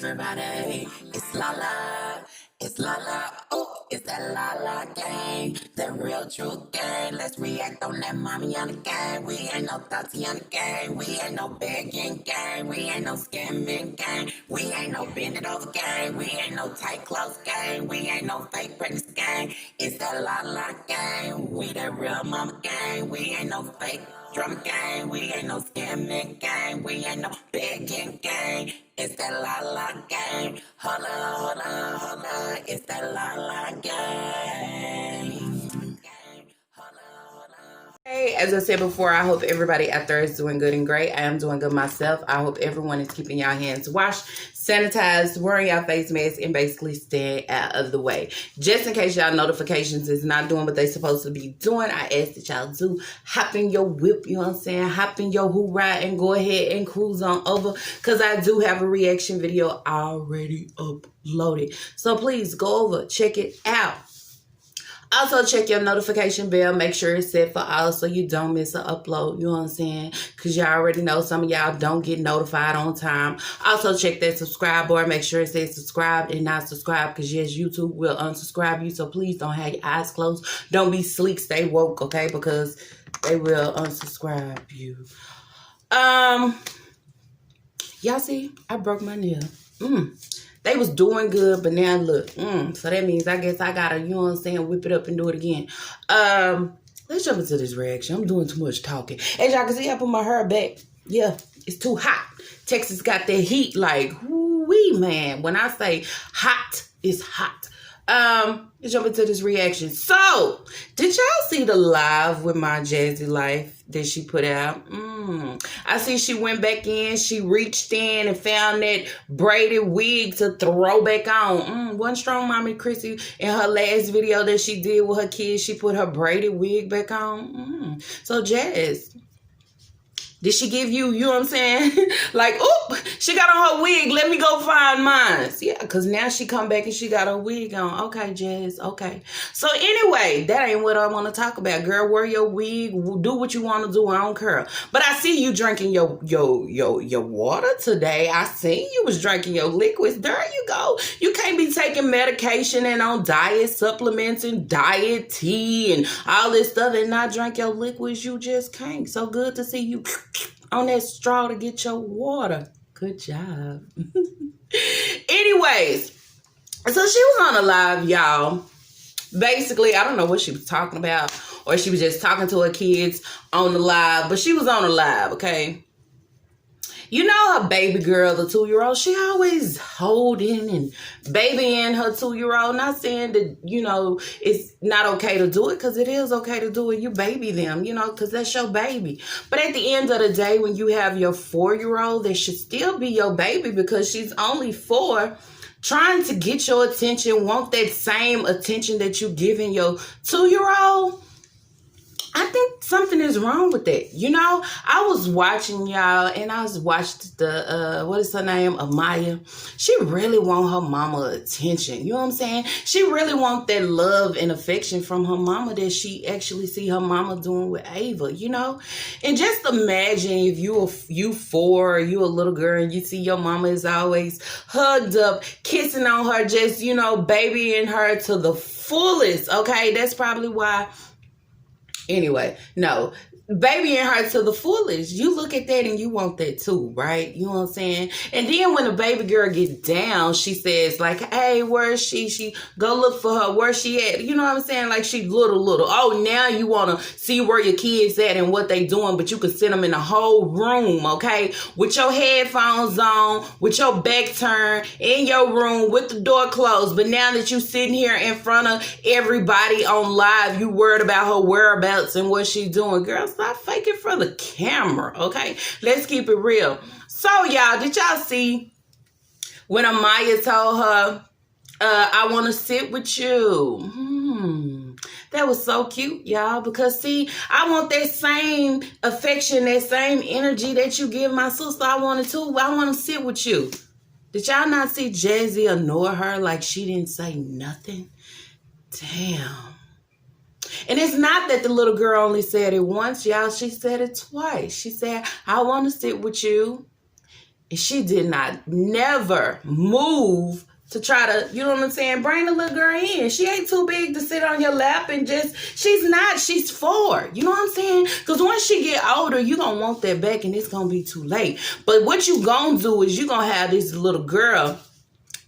everybody. It's LaLa. It's LaLa. Oh, it's that LaLa gang. The real true gang. Let's react on that mommy on the gang. We ain't no thoughty on the gang. We ain't no begging gang. We ain't no scamming gang. We ain't no bend it over gang. We ain't no tight clothes gang. We ain't no fake pregnancy gang. It's that LaLa gang. We that real mama gang. We ain't no fake drama gang. We ain't no scamming gang. We ain't no begging gang. It's that LaLa gang. Hold on. It's that LaLa gang. Hey, as I said before, I hope everybody out there is doing good and great. I am doing good myself. I hope everyone is keeping y'all hands washed, sanitized, wearing y'all face masks, and basically staying out of the way. Just in case y'all notifications is not doing what they supposed to be doing, I ask that y'all do hop in your whip, you know what I'm saying? Hop in your Hoodie and go ahead and cruise on over, because I do have a reaction video already uploaded. So please go over, check it out. Also, check your notification bell. Make sure it's set for all so you don't miss an upload. You know what I'm saying? Because y'all already know some of y'all don't get notified on time. Also, check that subscribe bar. Make sure it says subscribed and not subscribed, because, yes, YouTube will unsubscribe you. So, please don't have your eyes closed. Don't be sleek. Stay woke, okay? Because they will unsubscribe you. Y'all see? I broke my nail. They was doing good, but now look. So that means I guess I gotta, you know what I'm saying, whip it up and do it again. Let's jump into this reaction. I'm doing too much talking. As y'all can see, I put my hair back. Yeah, it's too hot. Texas got that heat like, wee man. When I say hot, it's hot. Let's jump into this reaction. So, did y'all see the live with my Jazzy life that she put out? I see she went back in, she reached in and found that braided wig to throw back on. One strong mommy Chrissy in her last video that she did with her kids, she put her braided wig back on. So Jazz, did she give you, you know what I'm saying? Like, oop, she got on her wig. Let me go find mine. Yeah, because now she come back and she got her wig on. Okay, Jazz, okay. So anyway, that ain't what I want to talk about. Girl, wear your wig. Do what you want to do. I don't care. But I see you drinking your water today. I seen you was drinking your liquids. There you go. You can't be taking medication and on diet supplements and diet tea and all this stuff and not drink your liquids. You just can't. So good to see you on that straw to get your water. Good job. Anyways, so she was on a live, y'all. Basically, I don't know what she was talking about, or she was just talking to her kids on the live, but she was on a live, okay? You know her baby girl, the 2-year-old, she always holding and babying her 2-year-old. Not saying that, you know, it's not okay to do it, because it is okay to do it. You baby them, you know, because that's your baby. But at the end of the day, when you have your 4-year-old, that should still be your baby, because she's only 4, trying to get your attention, want that same attention that you giving your 2-year-old. I think something is wrong with that. You know, I was watching y'all, and I was watched the, what is her name? Amaya. She really want her mama attention. You know what I'm saying? She really want that love and affection from her mama that she actually see her mama doing with Ava, you know? And just imagine if you 4, you a little girl, and you see your mama is always hugged up, kissing on her, just, you know, babying her to the fullest, okay? That's probably why. Anyway, no, babying her to the fullest. You look at that and you want that too, right? You know what I'm saying? And then when the baby girl gets down, she says like, hey, where is she? She go look for her. Where she at? You know what I'm saying? Like she little. Oh, now you want to see where your kids at and what they doing, but you can send them in a whole room, okay? With your headphones on, with your back turned, in your room, with the door closed. But now that you sitting here in front of everybody on live, you worried about her whereabouts and what she doing. Girl, stop faking for the camera, okay? Let's keep it real. So, y'all, did y'all see when Amaya told her, I want to sit with you? That was so cute, y'all, because, see, I want that same affection, that same energy that you give my sister. I want it too. I want to sit with you. Did y'all not see Jazzy annoy her like she didn't say nothing? Damn. And it's not that the little girl only said it once, y'all. She said it twice. She said, I want to sit with you. And she did not never move to try to, you know what I'm saying, bring the little girl in. She ain't too big to sit on your lap and just, she's 4. You know what I'm saying? Because once she get older, you going to want that back and it's going to be too late. But what you going to do is you going to have this little girl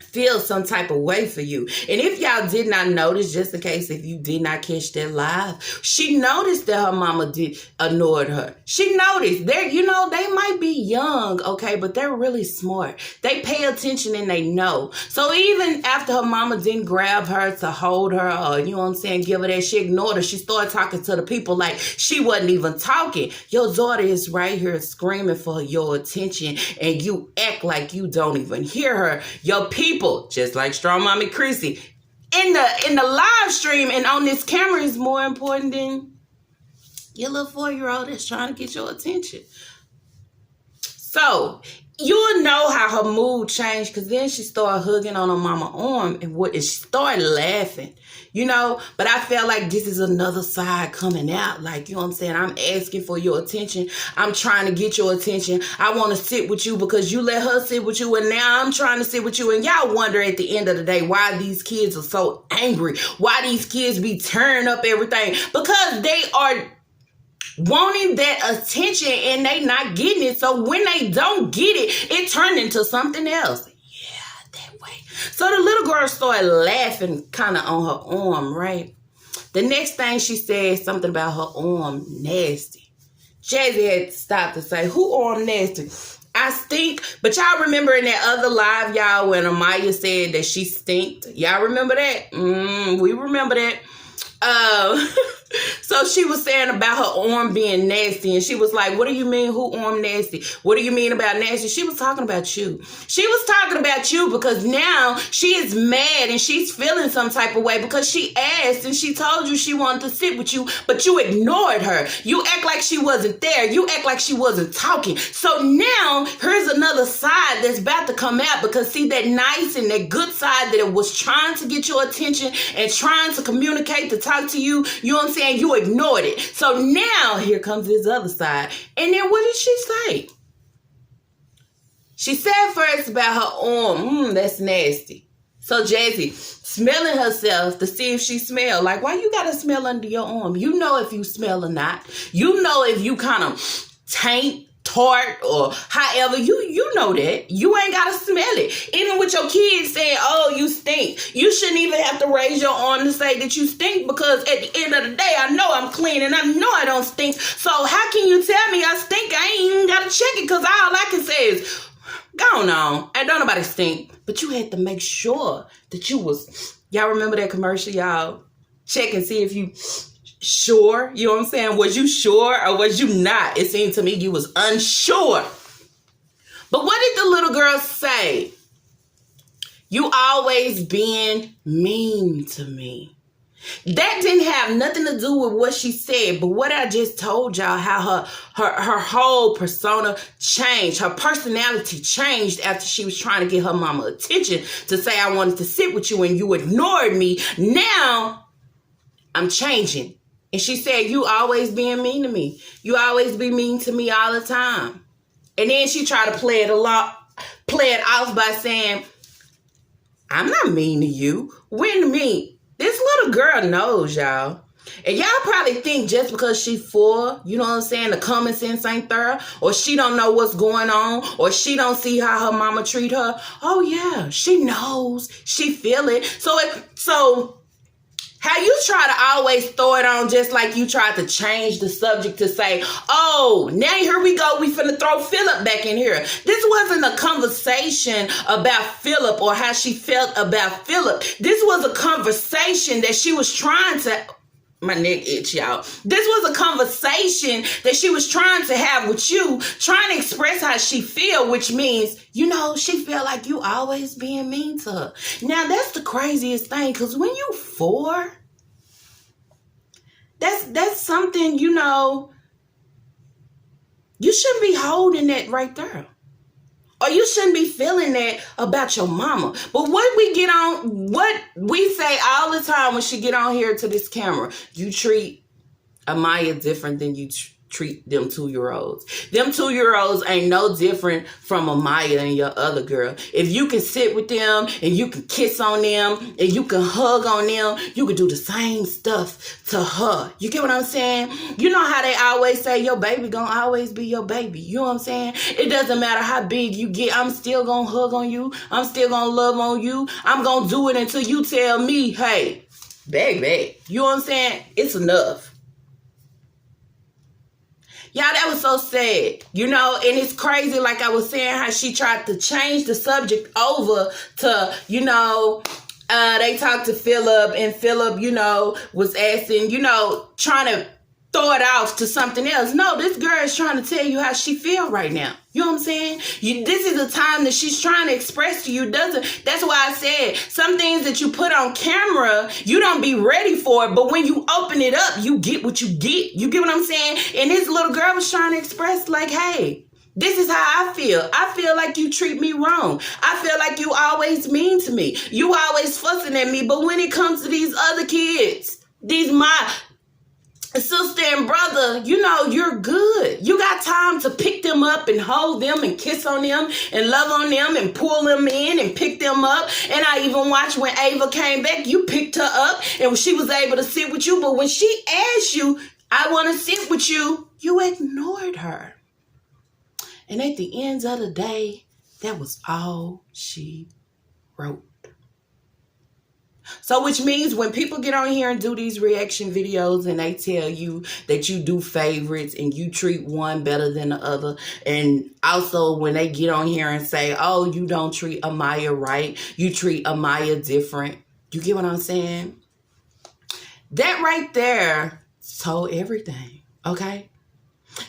feel some type of way for you. And if y'all did not notice, just in case if you did not catch that live, she noticed that her mama ignored her. She noticed they might be young, okay, but they're really smart. They pay attention and they know. So even after her mama didn't grab her to hold her or, you know what I'm saying, give her that, she ignored her. She started talking to the people like she wasn't even talking. Your daughter is right here screaming for your attention and you act like you don't even hear her. Your people, just like Strong Mommy Chrissy, in the live stream and on this camera is more important than your little 4-year-old that's trying to get your attention. So you'll know how her mood changed because then she started hugging on her mama's arm and she started laughing, you know. But I felt like this is another side coming out. Like, you know what I'm saying? I'm asking for your attention. I'm trying to get your attention. I want to sit with you because you let her sit with you. And now I'm trying to sit with you. And y'all wonder at the end of the day why these kids are so angry. Why these kids be tearing up everything. Because they are wanting that attention and they not getting it. So when they don't get it, it turned into something else. Yeah, that way. So the little girl started laughing kind of on her arm, right? The next thing she said something about her arm nasty. Jazzy had to stop to say, who arm nasty? I stink. But y'all remember in that other live, y'all, when Amaya said that she stinked? Y'all remember that? We remember that. So she was saying about her arm being nasty, and she was like, what do you mean, who arm nasty? What do you mean about nasty? She was talking about you. She was talking about you because now she is mad and she's feeling some type of way because she asked and she told you she wanted to sit with you, but you ignored her. You act like she wasn't there. You act like she wasn't talking. So now here's another side that's about to come out because see that nice and that good side that it was trying to get your attention and trying to communicate, to talk to you, you know what I'm saying? You ignored it. So now here comes this other side. And then what did she say? She said first about her arm, that's nasty. So Jazzy smelling herself to see if she smell. Like, why you gotta smell under your arm? You know if you smell or not. You know if you kind of taint, tart, or however, you know that. You ain't gotta smell it. Even with your kids saying, oh, you stink. You shouldn't even have to raise your arm to say that you stink because at the end of the day, I know I'm clean and I know I don't stink. So how can you tell me I stink? I ain't even gotta check it because all I can say is, go on. And don't nobody stink. But you had to make sure that you was, y'all remember that commercial, y'all? Check and see if you sure, you know what I'm saying? Was you sure or was you not? It seemed to me you was unsure. But what did the little girl say? You always being mean to me. That didn't have nothing to do with what she said, but what I just told y'all, how her whole persona changed, her personality changed after she was trying to get her mama attention to say I wanted to sit with you and you ignored me. Now I'm changing. And she said, you always being mean to me. You always be mean to me all the time. And then she tried to play it off by saying, I'm not mean to you. When me? This little girl knows, y'all. And y'all probably think just because she 4, you know what I'm saying, the common sense ain't there, or she don't know what's going on, or she don't see how her mama treat her. Oh yeah, she knows. She feel it. So how you try to always throw it on just like you tried to change the subject to say, oh, now here we go. We finna throw Philip back in here. This wasn't a conversation about Philip or how she felt about Philip. This was a conversation that she was trying to, my neck itch, y'all. This was a conversation that she was trying to have with you, trying to express how she feel, which means, you know, she feel like you always being mean to her. Now, that's the craziest thing, because when you 4, that's something, you know, you shouldn't be holding that right there. Or you shouldn't be feeling that about your mama. But what we say all the time when she get on here to this camera, you treat Amaya different than you treat them 2-year-olds. Them 2-year-olds ain't no different from Amaya and your other girl. If you can sit with them and you can kiss on them and you can hug on them, you can do the same stuff to her. You get what I'm saying? You know how they always say your baby gonna always be your baby. You know what I'm saying? It doesn't matter how big you get. I'm still gonna hug on you. I'm still gonna love on you. I'm gonna do it until you tell me, hey, baby. You know what I'm saying? It's enough. Y'all, that was so sad, you know, and it's crazy, like I was saying, how she tried to change the subject over to, you know, they talked to Philip, and Philip, you know, was asking, you know, trying to throw it off to something else. No, this girl is trying to tell you how she feel right now. You know what I'm saying? This is the time that she's trying to express to you. That's why I said some things that you put on camera, you don't be ready for it. But when you open it up, you get what you get. You get what I'm saying? And this little girl was trying to express like, hey, this is how I feel. I feel like you treat me wrong. I feel like you always mean to me. You always fussing at me. But when it comes to these other kids, these my sister and brother, you know, you're good. You got time to pick them up and hold them and kiss on them and love on them and pull them in and pick them up. And I even watched when Ava came back, you picked her up and she was able to sit with you. But when she asked you, I want to sit with you, you ignored her. And at the end of the day, that was all she wrote. So which means when people get on here and do these reaction videos and they tell you that you do favorites and you treat one better than the other, and also when they get on here and say, oh, you don't treat Amaya right, you treat Amaya different. You get what I'm saying? That right there told everything, okay?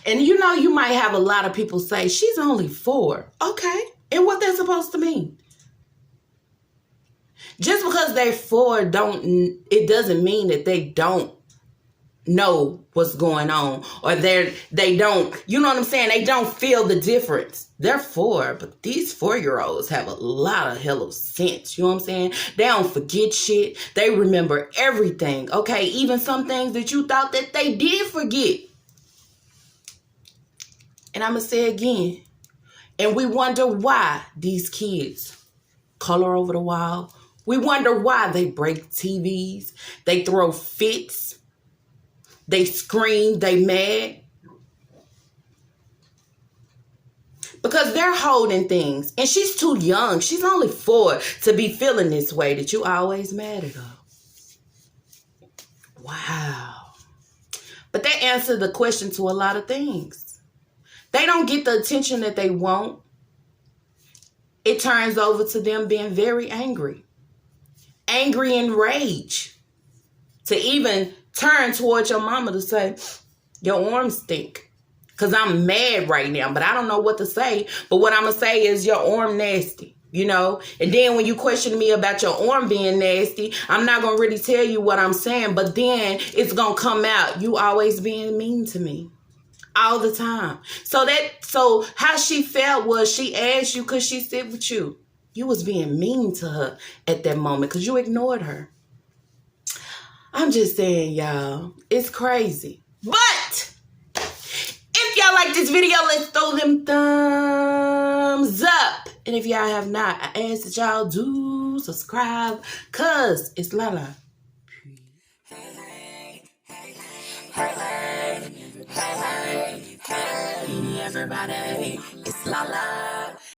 And you know, you might have a lot of people say, she's only 4. Okay, and what that's supposed to mean? Just because they're 4 it doesn't mean that they don't know what's going on, or they don't, you know what I'm saying? They don't feel the difference. They're 4, but these 4-year-olds have a lot of hell of sense. You know what I'm saying? They don't forget shit. They remember everything. Okay, even some things that you thought that they did forget. And I'm gonna say again, and we wonder why these kids color over the wall. We wonder why they break TVs, they throw fits, they scream, they mad. Because they're holding things. And she's too young. She's only 4 to be feeling this way, that you always mad at her. Wow. But that answered the question to a lot of things. They don't get the attention that they want. It turns over to them being very angry. Angry and rage. To even turn towards your mama to say, your arms stink. Because I'm mad right now, but I don't know what to say. But what I'm going to say is your arm nasty, you know. And then when you question me about your arm being nasty, I'm not going to really tell you what I'm saying. But then it's going to come out. You always being mean to me. All the time. So how she felt was she asked you, could she sit with you? You was being mean to her at that moment because you ignored her. I'm just saying, y'all, it's crazy. But if y'all like this video, let's throw them thumbs up. And if y'all have not, I ask that y'all do subscribe because it's LaLa. Hey, everybody, it's LaLa.